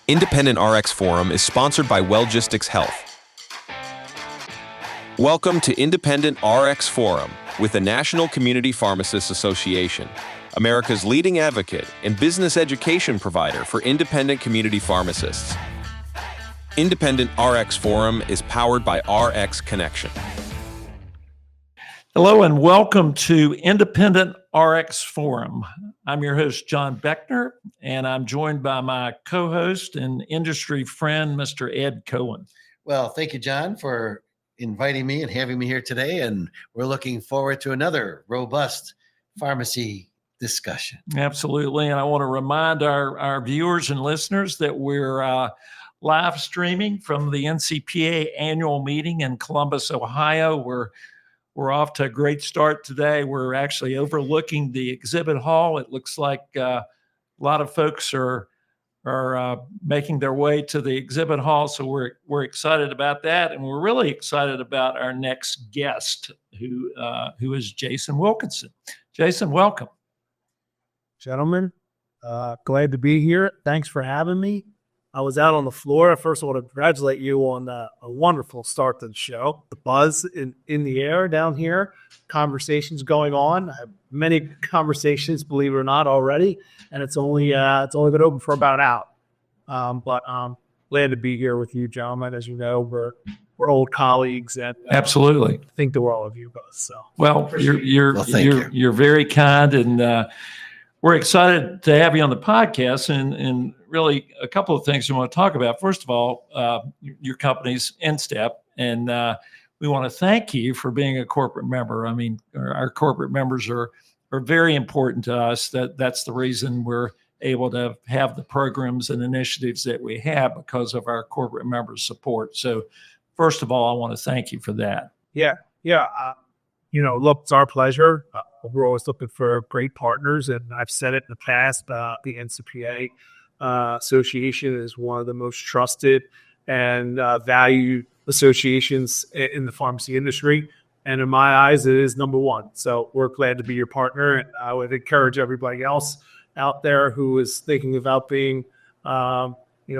Independent RX Forum is sponsored by ICYMI Health. Welcome to Independent RX Forum with the National Community Pharmacists Association, America's leading advocate and business education provider for independent community pharmacists. Independent RX Forum is powered by RX Connection. Hello and welcome to Independent RX Forum. I'm your host, John Beckner, and I'm joined by my co-host and industry friend, Mr. Ed Cohen. Well, thank you, John, for inviting me and having me here today. And we're looking forward to another robust pharmacy discussion. Absolutely. And I want to remind our viewers and listeners that we're live streaming from the NCPA annual meeting in Columbus, Ohio. We're off to a great start today. We're actually overlooking the exhibit hall. It looks like a lot of folks are making their way to the exhibit hall, so we're excited about that, and we're really excited about our next guest, who is Jason Wilkinson. Jason, welcome. Gentlemen, glad to be here. Thanks for having me. I was out on the floor. First, I want to congratulate you on a wonderful start to the show. The buzz in the air down here, conversations going on. I have many conversations, believe it or not, already, and it's only been open for about an hour. But glad to be here with you, gentlemen. As you know, we're old colleagues, and absolutely think the world of you both. So, well, you're very kind, and we're excited to have you on the podcast, and really a couple of things we want to talk about. First of all, your company's InStep, and we want to thank you for being a corporate member. I mean, our corporate members are very important to us. That's the reason we're able to have the programs and initiatives that we have, because of our corporate members' support. So first of all, I want to thank you for that. Yeah. Look, it's our pleasure. We're always looking for great partners, and I've said it in the past, the NCPA Association is one of the most trusted and valued associations in the pharmacy industry. And in my eyes, it is number one. So we're glad to be your partner. And I would encourage everybody else out there who is thinking about being, a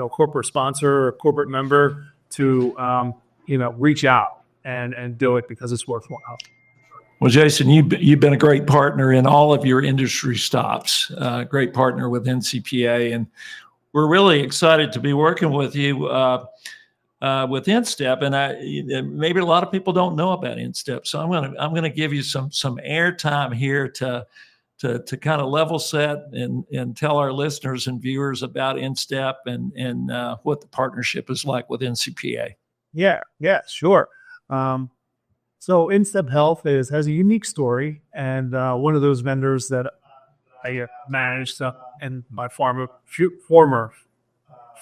corporate sponsor or corporate member to, reach out and do it, because it's worthwhile. Well, Jason, you've been a great partner in all of your industry stops, great partner with NCPA, and we're really excited to be working with you with InStep. And maybe a lot of people don't know about InStep, so I'm gonna give you some airtime here to kind of level set and tell our listeners and viewers about InStep and what the partnership is like with NCPA. Yeah, sure. So InStep Health has a unique story, and one of those vendors that I managed in my former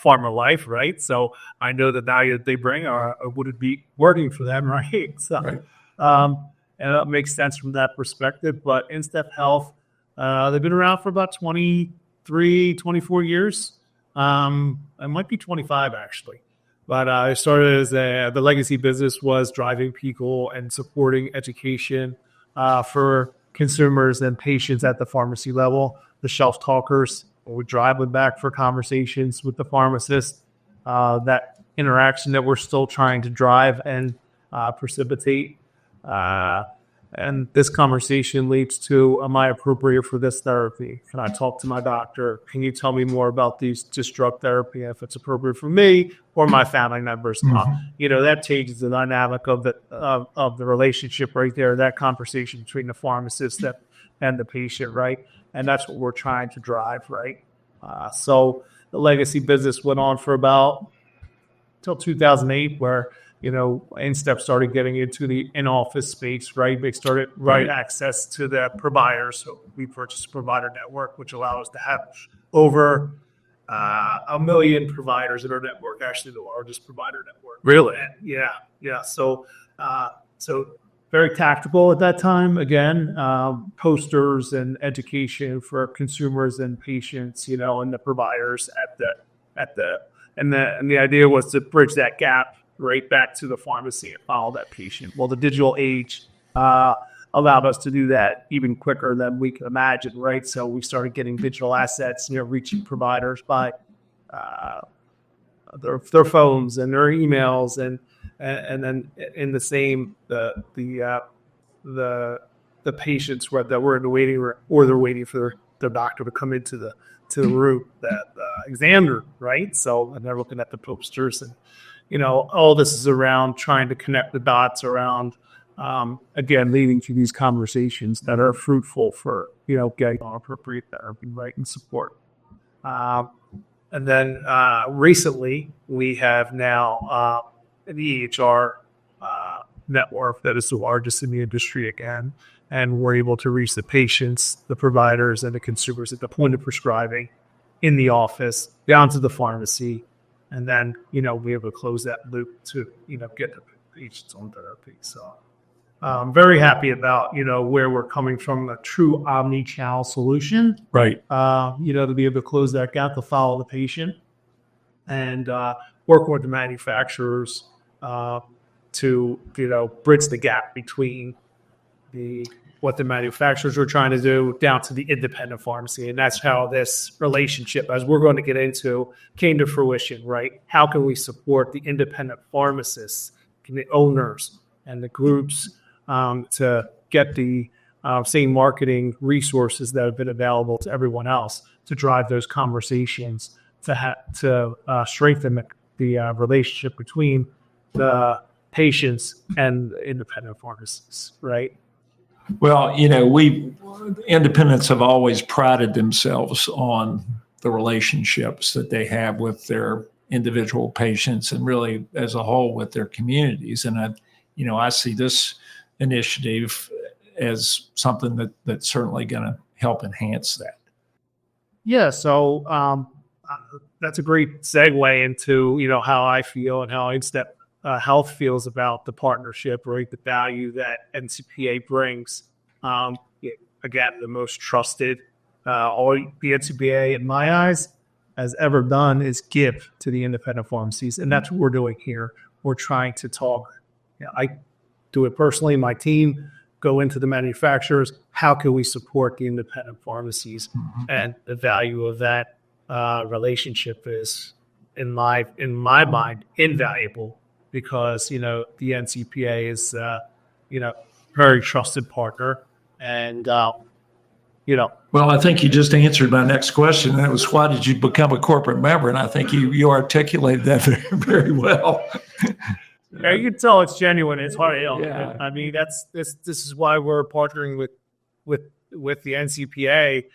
pharma life, right? So I know the value that they bring, or would it be working for them, right? So, right. And that makes sense from that perspective. But InStep Health, they've been around for about 23, 24 years. It might be 25 actually. But I started as the legacy business was driving people and supporting education for consumers and patients at the pharmacy level, the shelf talkers. We drive them back for conversations with the pharmacist, that interaction that we're still trying to drive and precipitate. And this conversation leads to, am I appropriate for this therapy? Can I talk to my doctor? Can you tell me more about this drug therapy, if it's appropriate for me or my family members? Mm-hmm. That changes the dynamic of the relationship right there, that conversation between the pharmacist and the patient, right? And that's what we're trying to drive, right? So the legacy business went on for about till 2008, where InStep started getting into the in-office space, right? They started access to the providers. So we purchased a provider network, which allowed us to have over 1 million providers in our network, actually the largest provider network. Really? Yeah. So very tactical at that time. Again, posters and education for consumers and patients, and the providers and the idea was to bridge that gap right back to the pharmacy and follow that patient. Well, the digital age allowed us to do that even quicker than we could imagine, right? So we started getting digital assets, reaching providers by their phones and their emails, and then in the same the patients that were in the waiting room, or they're waiting for their doctor to come into the room that examiner, right? So, and they're looking at the posters, and all this is around trying to connect the dots around, again, leading to these conversations that are fruitful for getting on appropriate therapy, right, and support. And then recently we have now an EHR network that is the largest in the industry again, and we're able to reach the patients, the providers, and the consumers at the point of prescribing, in the office, down to the pharmacy, and then we able to close that loop to get the patients on therapy. So I'm very happy about where we're coming from, a true omni-channel solution, Right. to be able to close that gap, to follow the patient, and work with the manufacturers to bridge the gap between what the manufacturers are trying to do down to the independent pharmacy. And that's how this relationship, as we're going to get into, came to fruition, right? How can we support the independent pharmacists, the owners, and the groups to get the same marketing resources that have been available to everyone else to drive those conversations, to strengthen the relationship between the patients and the independent pharmacists, right? Well, independents have always prided themselves on the relationships that they have with their individual patients, and really as a whole with their communities. And I see this initiative as something that's certainly going to help enhance that. Yeah. So that's a great segue into, how I feel and how InStep Health feels about the partnership, right? The value that NCPA brings. Again, the most trusted, all the NCPA in my eyes has ever done is give to the independent pharmacies. And that's what we're doing here. We're trying to talk. I do it personally. My team go into the manufacturers. How can we support the independent pharmacies? Mm-hmm. And the value of that relationship is, in my mind, invaluable, because the NCPA is very trusted partner, and Well, I think you just answered my next question, and that was, why did you become a corporate member? And I think you articulated that very, very well. Yeah, you can tell it's genuine. It's hard. Yeah. I mean, this is why we're partnering with the NCPA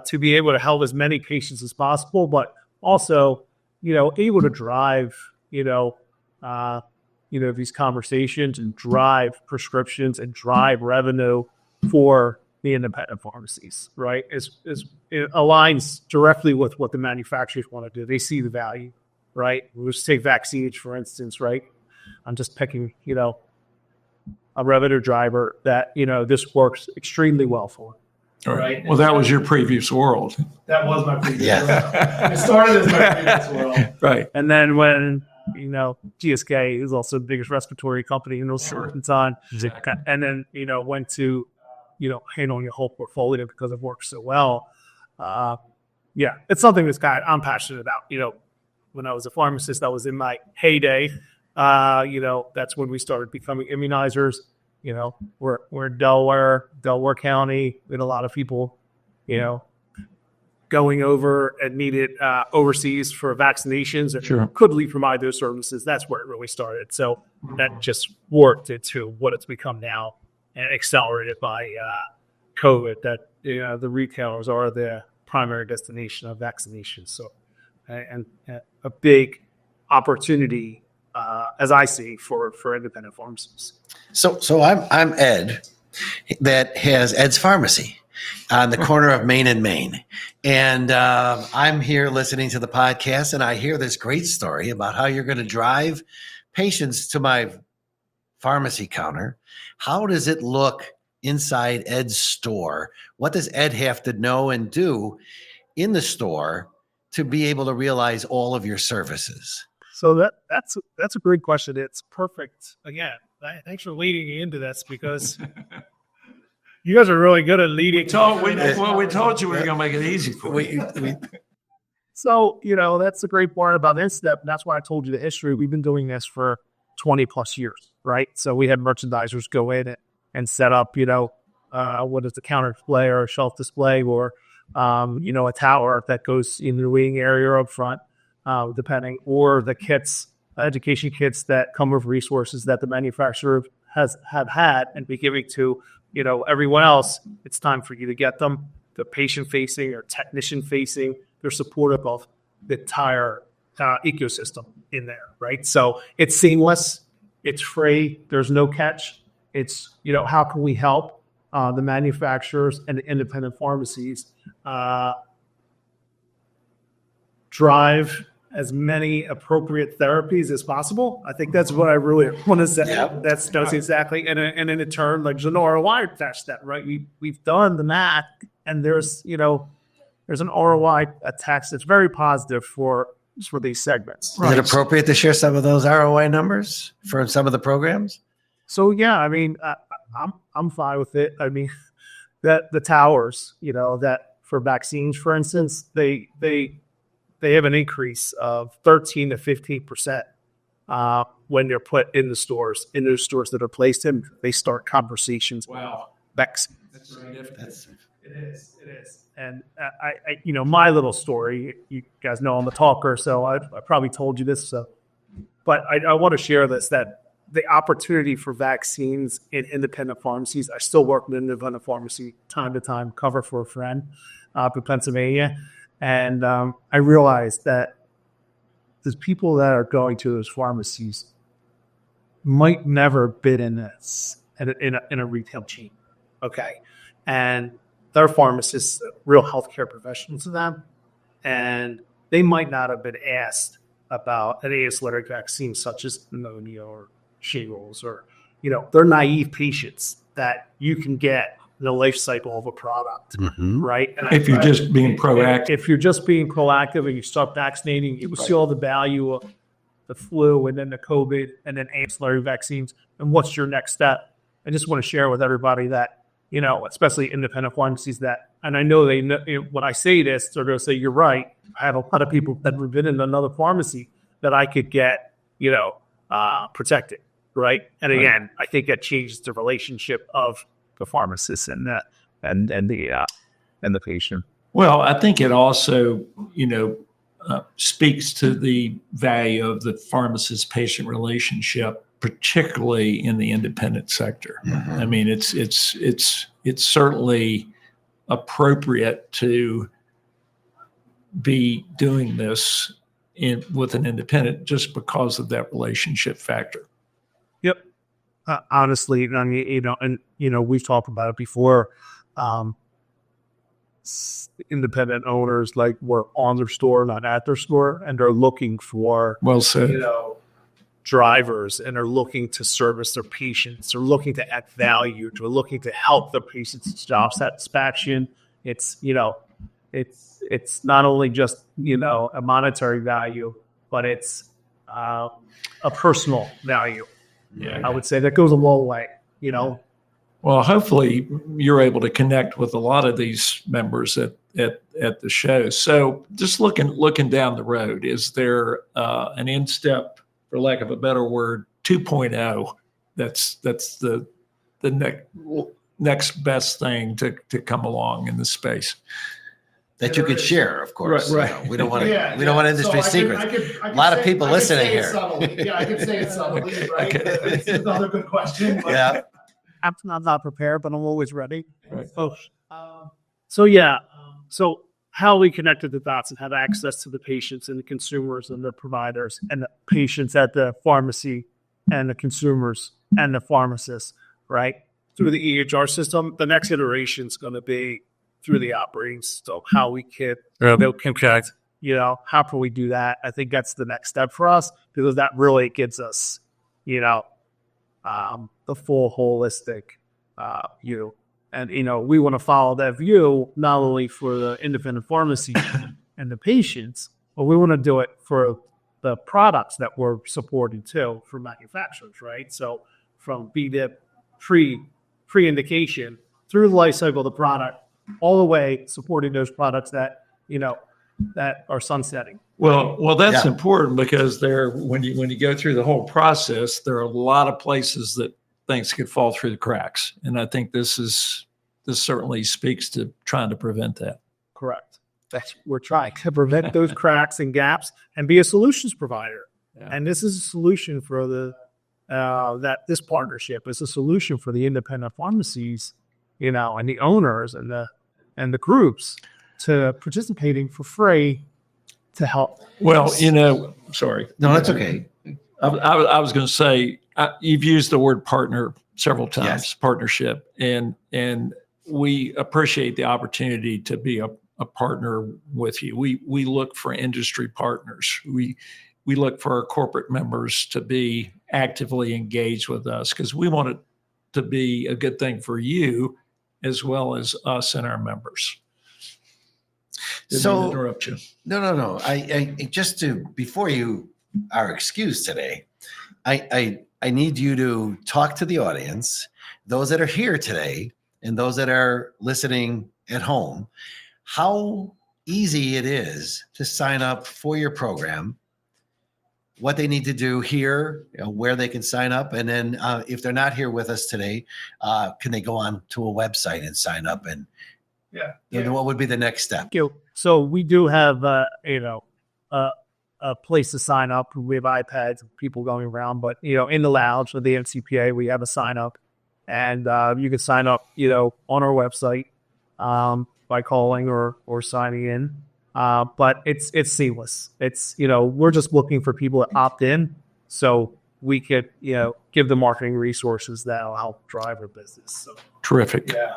to be able to help as many patients as possible, but also able to drive these conversations and drive prescriptions and drive revenue for the independent pharmacies, right? It aligns directly with what the manufacturers want to do. They see the value, right? Let's take vaccines, for instance, right? I'm just picking, a revenue driver that, this works extremely well for. Right. Well, that was your previous world. That was my previous world. It started as my previous world. Right. And then when, GSK is also the biggest respiratory company in those short time. And then, went to, handling your whole portfolio because it works so well. It's something I'm passionate about. When I was a pharmacist, that was in my heyday. That's when we started becoming immunizers. We're in Delaware County. We had a lot of people, going over and needed overseas for vaccinations, and sure, could we provide those services? That's where it really started. So that just worked into what it's become now, and accelerated by COVID, that the retailers are the primary destination of vaccinations. So, and a big opportunity, as I see, for independent pharmacies. So I'm Ed, that has Ed's Pharmacy on the corner of Main and Main. And I'm here listening to the podcast, and I hear this great story about how you're going to drive patients to my pharmacy counter. How does it look inside Ed's store? What does Ed have to know and do in the store to be able to realize all of your services? So that's a great question. It's perfect. Again, thanks for leading me into this, because you guys are really good at leading. We told you we were going to make it easy for you. So, that's the great part about InStep. And that's why I told you the history. We've been doing this for 20 plus years, right? So we had merchandisers go in and set up, what is the counter display or a shelf display or, a tower that goes in the waiting area up front, depending, or the kits, education kits that come with resources that the manufacturer have had and be giving to, everyone else. It's time for you to get them. The patient facing or technician facing, they're supportive of the entire ecosystem in there, right? So it's seamless, it's free, there's no catch. It's, how can we help the manufacturers and the independent pharmacies drive as many appropriate therapies as possible? I think that's what I really want to say. Yep. That's exactly, and in a turn, like there's an ROI attached to that, right? We've done the math, and there's an ROI attached that's very positive for these segments. Is it appropriate to share some of those ROI numbers for some of the programs? So yeah, I mean, I'm fine with it. I mean, that the towers, that for vaccines, for instance, they have an increase of 13 to 15% when they're put in the stores that are placed in. They start conversations. Wow. Vaccines. That's significant. It is. And I my little story, you guys know I'm a talker, so I probably told you this. But I want to share this, that the opportunity for vaccines in independent pharmacies, I still work in an independent pharmacy time to time, cover for a friend up in Pennsylvania. And I realized that the people that are going to those pharmacies might never bid in this in a retail chain. Okay. And they're pharmacists, real healthcare professionals to them. And they might not have been asked about an acellular vaccine such as pneumonia or shingles, or, they're naive patients that you can get the life cycle of a product, right? And If you're just being proactive. If you're just being proactive and you start vaccinating, you will see all the value of the flu and then the COVID and then ancillary vaccines. And what's your next step? I just want to share with everybody that, especially independent pharmacies that, and I know they know, when I say this, they're going to say, you're right. I have a lot of people that have been in another pharmacy that I could get, protected, right? And again, I think that changes the relationship of the pharmacist and the patient. Well, I think it also, speaks to the value of the pharmacist-patient relationship, particularly in the independent sector. I mean, it's certainly appropriate to be doing this with an independent just because of that relationship factor. Yep. Honestly, I mean, we've talked about it before. Independent owners were on their store, not at their store, and they're looking for, Well said. drivers, and they're looking to service their patients. They're looking to add value. They're looking to help the patient's job satisfaction. It's not only just a monetary value, but it's a personal value. Yeah. I would say that goes a long way. Well, hopefully you're able to connect with a lot of these members at the show. So just looking down the road, is there an InStep, for lack of a better word, 2.0? That's the next best thing to come along in the space That you could share, of course. Right. We don't want industry secrets. A lot of people listening here. I could say it subtly, right? Okay. It's another good question. But Yeah. I'm not prepared, but I'm always ready. Right. So how we connected the dots and have access to the patients and the consumers and the providers and the patients at the pharmacy and the consumers and the pharmacists, right? Through the EHR system, the next iteration is going to be through the operating system, how we can connect, how can we do that? I think that's the next step for us, because that really gives us, the full holistic view. And, we want to follow that view, not only for the independent pharmacy and the patients, but we want to do it for the products that we're supporting too, for manufacturers, right? So from BDIP, pre-indication, through the life cycle of the product, all the way supporting those products that, that are sunsetting. Well, that's Yeah. important because when you go through the whole process, there are a lot of places that things could fall through the cracks, and I think this certainly speaks to trying to prevent that. Correct. We're trying to prevent those cracks and gaps and be a solutions provider. Yeah. And this is a solution for this partnership is a solution for the independent pharmacies, and the owners and the groups to participating for free to help. Well, sorry. No, that's okay. I was going to say you've used the word partner several times, Yes. partnership, and we appreciate the opportunity to be a partner with you. We look for industry partners. We look for our corporate members to be actively engaged with us because we want it to be a good thing for you as well as us and our members. Didn't mean to interrupt you. No. I just before you are excused today, I need you to talk to the audience, those that are here today and those that are listening at home, how easy it is to sign up for your program, what they need to do here, where they can sign up, and then if they're not here with us today, can they go on to a website and sign up? And what would be the next step? Thank you. So we do have, a place to sign up. We have iPads, people going around, but, in the lounge of the NCPA, we have a sign up, and you can sign up, on our website by calling or signing in. But it's seamless. It's, we're just looking for people to opt in so we could, give the marketing resources that'll help drive our business. So, Terrific. yeah.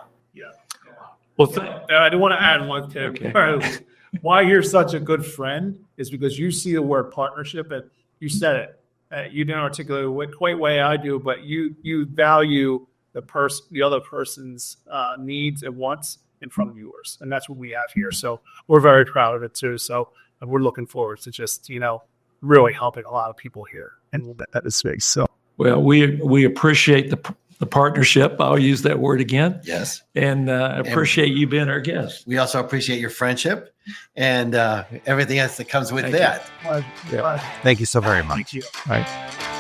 Well, I do want to add one thing. Okay. Why you're such a good friend is because you see the word partnership, and you said it. You didn't articulate it quite the way I do, but you value the other person's needs and wants in front of yours, and that's what we have here. So we're very proud of it too. So we're looking forward to just really helping a lot of people here in that space. So well, we appreciate the partnership. I'll use that word again. Yes. And appreciate you being our guest. We also appreciate your friendship and everything else that comes with that. yeah. Thank you so very much. Thank you. All right.